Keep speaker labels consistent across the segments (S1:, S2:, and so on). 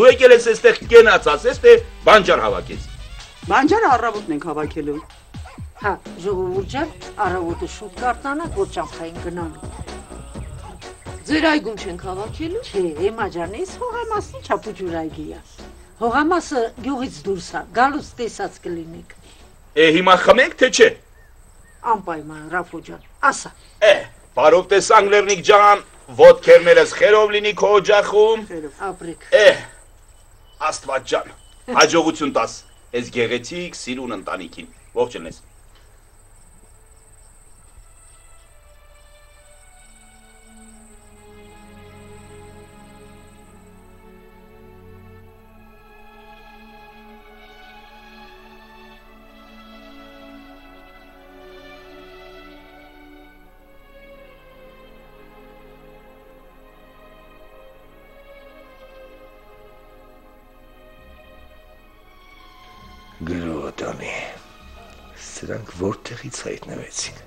S1: Դու եկել ես այստեղ կենաց ասես, թե բանջար հավաքես։
S2: Բանջարը առավոտն ենք հավաքելու։
S3: Հա, ժողովուրդ ջան, առավոտը շուտ կարթանանք, որ ճամփային գնալու։
S4: Ձեր այգում չենք հավաքելու։
S3: Չէ, Էմա ջան, այս հողամասն չափուճուր այգի է։ Հողամասը գյուղից դուրս է, գալուց տեսած կլինեք։
S1: Հիմա խմենք, թե չէ։
S3: Անպայման, Ռաֆո ջան, ասա։
S1: Բարով տեսանք Լեռնիկ ջան, ոտքերներս խերով լինի քո օջախում։
S3: Ապրեք։
S1: Աստված ջան, հաջողություն տաս այս գեղեցիկ սիրուն ընտանիքին։ Ողջունես։
S5: Գրոտանի, սրանք որտեղից հայտնվեցին։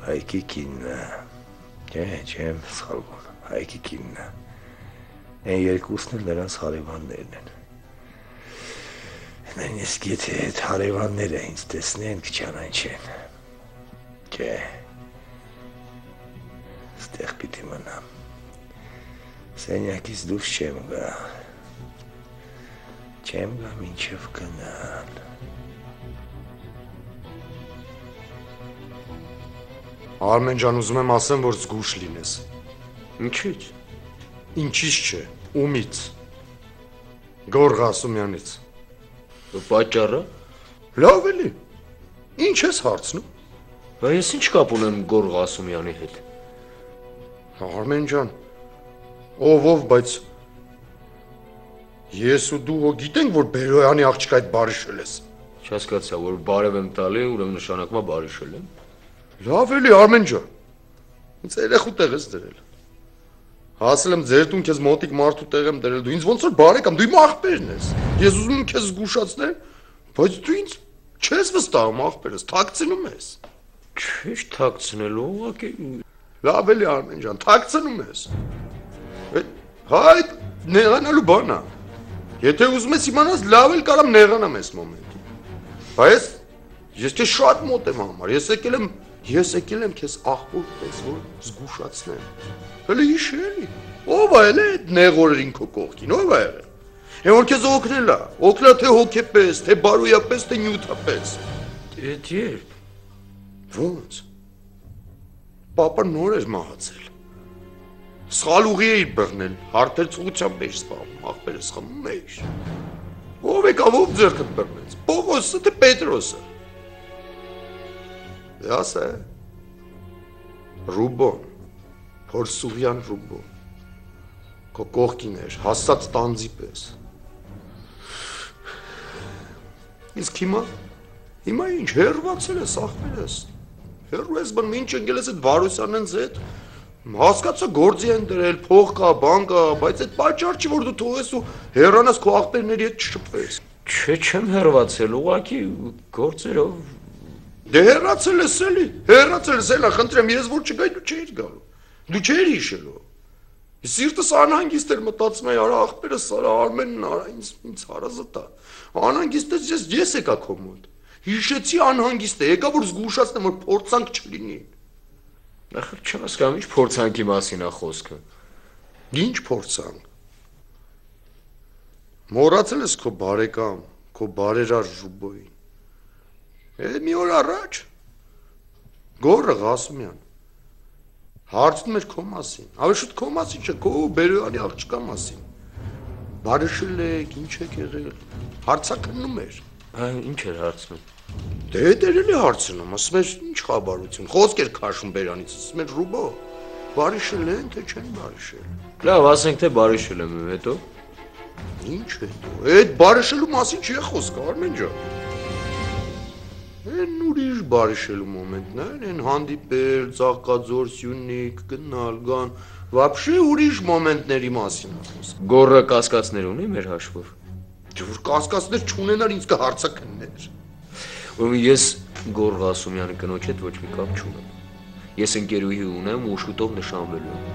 S5: Հայկի կինը, չեմ սխալվում, Հայկի կինը, են երկուսն էլ նրանց հարևաններն են։ Նույնիսկ եթե այդ հարևանները ինձ տեսնեն, կճանաչեն։ Չէ, ստեղ պիտի մնամ, սենյակից դուրս չեմ գա։ Չեմ գա մինչև գնալ։
S6: Արմեն ջան, ուզում եմ ասեմ, որ զգուշ լինես։
S5: Ինչի՞ց։
S6: Ինչից չէ, ումից։ Գորղ Ասումյանից։
S5: Պատճառը։
S6: Լավ էլի։ Ինչ ես հարցնում։
S5: Բայց ես ինչ կապ ունեմ Գորղ Ասումյանի հետ։
S6: Արմեն ջան, ով, բայց ես ու դու գիտենք, որ Բերոյանի աղջիկը այդ բարիշել ես։
S5: Չհասկացա, որ բարև եմ տալի, ուրեմն նշանակում է բարիշել եմ։
S6: Լավ էլի Արմեն ջան։ Ինձ երեխու տեղ ես դրել։ Հասել եմ ձեր տուն, քեզ մոտիկ մարդու տեղ եմ դրել, դու ինձ ոնց որ բարեկամ, դու իմ աղբերն ես։ Ես ուզում եմ քեզ զգուշացնել, բայց դու ինձ չես վստահում աղբերս, թաքցնում ես։
S5: Չէ, թաքցնելու, ուղղակի։
S6: Լավ էլի Արմեն ջան, թաքցնում ես։ Հայ, նեղանալու բան է։ Եթե ուզում ես իմանաս, լավ էլ կարամ նեղանամ այս մոմենտում։ Բայց ես քեզ շատ մոտ եմ համար։ Ես եկել եմ քեզ աղբոր պես, որ զգուշացնեմ։ Հələ հիշելի։ Ո՞վ է այդ նեղորերին քո կողքին, ո՞վ է եղել։ Այն որ քեզ օգնելա թե հոգեպես, թե բարոյապես, թե նյութապես։
S5: Էդ երբ։
S6: Ո՞նց։ Պապա նոր էր մահացել։ Սխալ ուղի էիր բռնել, հարթեր ծուղությամբ էիր սպառում, աղբերս խմում էիր։ Ով եկավ, ով ձեռքդ բռնեց, Պողոսը թե Պետրոսը։ Ասա, Ռուբոն, Փորսուղյան Ռուբոն, քո կողքին էր, հասած տանձի պես։ Իսկ հիմա ինչ, հերվացել ես աղբերս, հերու ես բն մինչ ընգել ես այդ Վարուսյանենց հետ, հասկացա գործի են դրել, փող կա, բան կա, բայց այդ պատճառ չի, որ դու թողես ու հեռանաս քո աղբերների հետ չշփվես։
S5: Չէ, չեմ հեռացել, ուղղակի գործերով։
S6: Դե հեռացել ես էլի, խնդրեմ, ես որ չգայի դու չէիր գալու։ Դու չէիր հիշելու։ Սիրտս անհանգիստ էր մտածում էի, արա աղբերս, արա Արմենն, արա ինձ հարազը տա։ Անհանգիստ ես եկա քո մոտ։ Հիշեցի անհանգիստ է, եկա որ զգուշացնեմ, որ փորձանք չլինի։
S5: Ախր չհասկանում, ինչ փորձանքի մասին է խոսքը։
S6: Ինչ փորձանք։ Մոռացել ես քո բարեկամ, քո բարերար Ռուբոյին։ Մի օր առաջ Գորղ Ասումյան հարցնում էր քո մասին, ավելի շուտ քո մասին չէ, քո Բերոյանի աղջկա մասին։ Բարիշել եք, ինչ եք եղել, հարցակնում էր։
S5: Ինչ էր հարցնում։
S6: Դե դերելի հարցնում, ասում էր ինչ խաբարություն, խոսք էր քաշում Բերանից, ասում էր Ռուբո, բարիշել են, թե չեն բարիշել։
S5: Լավ, ասենք թե բարիշել եմ, հետո։
S6: Ինչ հետո, այդ բարիշելու մասին չի խոսք, Արմեն ջան։ Են ուրիշ բարիշելու մոմենտներ, են հանդիպել, ծաղկաձոր, Սյունիք, գնալ, գան, վաբշե ուրիշ մոմենտների մասին է խոսք։
S5: Գորը կասկածներ ունի մեր հաշվով։
S6: Դե որ կասկածներ չունենար, ինձ կհարցակներ։
S5: Ուրեմն ես Գորղ Ասումյանի կնոջ հետ ոչ մի կապ չունեմ։ Ես ընկերուհի ունեմ ու շուտով նշանվելու եմ։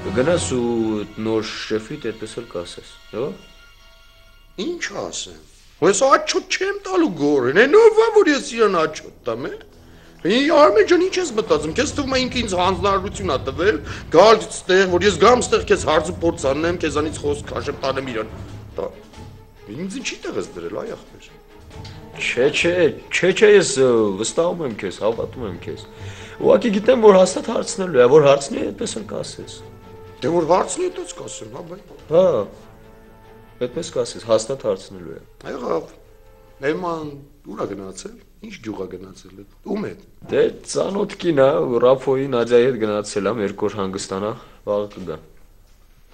S5: Կգնաս ու նոր շեֆիդ այդպես էլ կասես, հո՞։
S6: Ինչ ասեմ։ Ես աչոտ չեմ տալու գորեն, այն ով է որ ես իրան աչոտ տամ, է։ Արմեն ջան, ինչ ես մտածում, քեզ թվում է ինքը ինձ հանձնարարություն ա տվել, գալ ստեղ, որ ես գամ ստեղ քեզ հարց ու փորձ անեմ, քեզանից խոսք քաշեմ տանեմ իրան։ Դա ինձ ինչի տեղ ես դրել, այ ախպեր։
S5: Չէ, ես վստահում եմ քեզ, հավատում եմ քեզ։ Ուղղակի գիտեմ, որ հաստատ հարցնելու է, որ հարցնի այդպես էլ կասես։
S6: Դե որ հարցնի այդպես կասեմ, հա բայ։
S5: Հա։ Այդպես կասես, հաստատ հարցնելու է։
S6: Եղավ։ Նեման ուր ա գնացել։ Ինչ գյուղ ա գնացել։ Ում է։
S5: Դե ծանոթ կին ա, Ռաֆոյի Նադյայի հետ գնացել ա, երկու օր հանգստանա, վաղը կգա։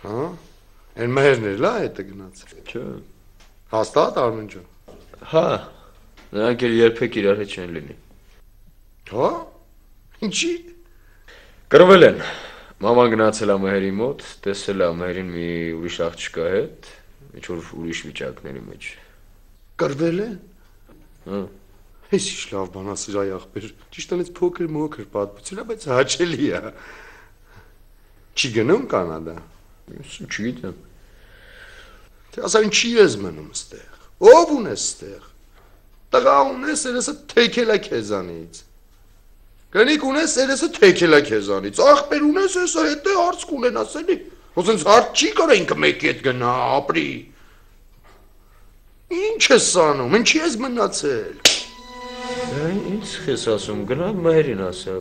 S6: Հա։ Այն մերն էլ ա հետը գնացել։
S5: Չէ։
S6: Հաստատ Արմեն ջան։
S5: Հա։ Նրանք էլ երբեք իրար հետ չեն լինի։
S6: Հա։ Ինչի։
S5: Կռվել են։ Մաման գնացել ա Մհերի մոտ, տեսել ա Մհերին մի ուրիշ աղջկա հետ, ինչ որ ուրիշ վիճակների մեջ։
S6: Կռվել են։
S5: Հա։
S6: Ես ինչ լավ բան ասիր այ ախպեր։ Ճիշտ անից փոքր պատմություն է, բայց հաճելի է։ Չի գնում Կանադա։
S5: Ես չգիտեմ։
S6: Թե ասա ինչի ես մնում ստեղ։ Ով ունես ստեղ։ Տղա ունես, երեսը թեքել է քեզանից։ Կնիկ ունես, երեսը թեքել է քեզանից։ Ախպեր ունես, հեսա հետո հարց կունենաս էլի։ Ոսենց հարց չի կարա ինքը մեկի հետ գնա, ապրի։ Ինչ ես անում, ինչի ես մնացել։
S5: Ինչ ես ասում, գնա Մհերին ասա։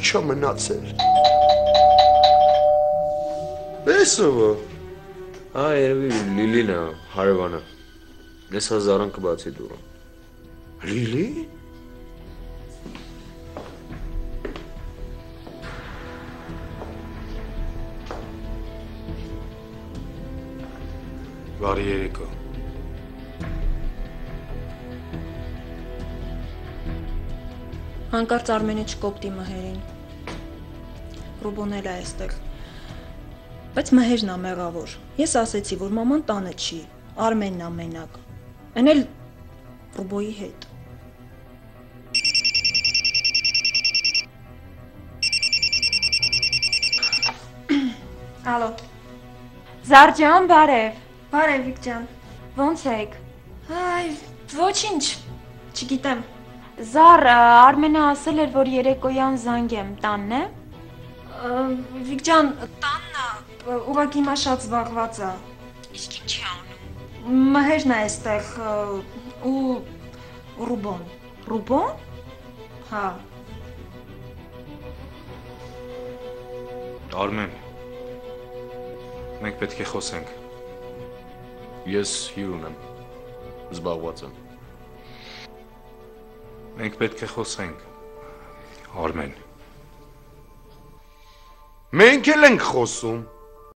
S6: Ինչա մնացել։ Բեսովը։
S5: Ա, երևի Լիլին ա, հարևանը։ Ես հազարան կբացի դուրը։
S6: Լիլի։
S7: Բարի երեկո։
S8: Հանկարծ Արմենը չկոպտի Մհերին։ Ռուբոն էլ է այստեղ։ Բայց Մհերն ա մեղավոր։ Ես ասեցի, որ մաման տանը չի, Արմենն ա մենակ։ Այն էլ Ռուբոյի հետ։
S9: Ալո։ Զարջան, բարև։
S8: Բարև Վիկջան։
S9: Ոնց եք։
S8: Այ, ոչինչ, չգիտեմ։
S9: Զար, Արմենը ասել էր, որ երեկոյան զանգեմ, տանն է։
S8: Վիկջան, տանն ա, ուղղակի հիմա շատ զբաղված ա։
S9: Իսկ ինչի անում։
S8: Մհերն ա այստեղ ու Ռուբոն։ Ռուբոն։ Հա։
S7: Արմեն։ Մենք պետք է խոսենք։
S5: Ես հյուր ունեմ, զբաղված եմ։
S7: Մենք պետք է խոսենք։ Արմեն։
S6: Մենք էլ ենք խոսում։